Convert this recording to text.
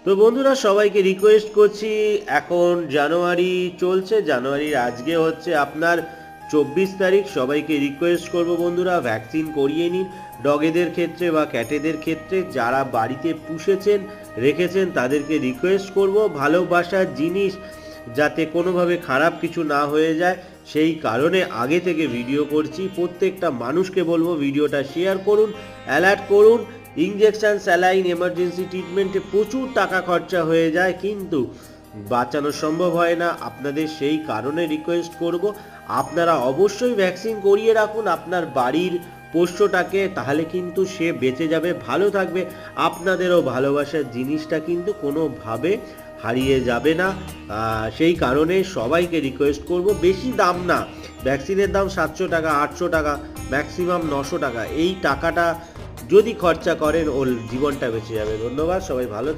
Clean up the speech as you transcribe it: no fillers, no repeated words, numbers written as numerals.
তো বন্ধুরা, সবাইকে রিকোয়েস্ট করছি, এখন জানুয়ারি চলছে, জানুয়ারির আজকে হচ্ছে আপনার 24 তারিখ। সবাইকে রিকোয়েস্ট করব বন্ধুরা, ভ্যাকসিন করিয়ে নিন। ডগেদের ক্ষেত্রে বা ক্যাটেদের ক্ষেত্রে যারা বাড়িতে পুষেছেন রেখেছেন তাদেরকে রিকোয়েস্ট করব, ভালোবাসার জিনিস যাতে কোনোভাবে খারাপ কিছু না হয়ে যায় সেই কারণে আগে থেকে ভিডিও করছি। প্রত্যেকটা মানুষকে বলবো ভিডিওটা শেয়ার করুন, অ্যালার্ট করুন। ইঞ্জেকশন, স্যালাইন, এমার্জেন্সি ট্রিটমেন্টে প্রচুর টাকা খরচা হয়ে যায়, কিন্তু বাঁচানো সম্ভব হয় না। আপনাদের সেই কারণে রিকোয়েস্ট করব, আপনারা অবশ্যই ভ্যাকসিন করিয়ে রাখুন আপনার বাড়ির পোষ্যটাকে, তাহলে কিন্তু সে বেঁচে যাবে, ভালো থাকবে। আপনাদেরও ভালোবাসার জিনিসটা কিন্তু কোনোভাবে হারিয়ে যাবে না। সেই কারণে সবাইকে রিকোয়েস্ট করব, বেশি দাম না, ভ্যাকসিনের দাম 700 টাকা, 800 টাকা, ম্যাক্সিমাম 900 টাকা। এই টাকাটা যদি খরচা করেন ওর জীবনটা বেঁচে যাবে। ধন্যবাদ, সবাই ভালো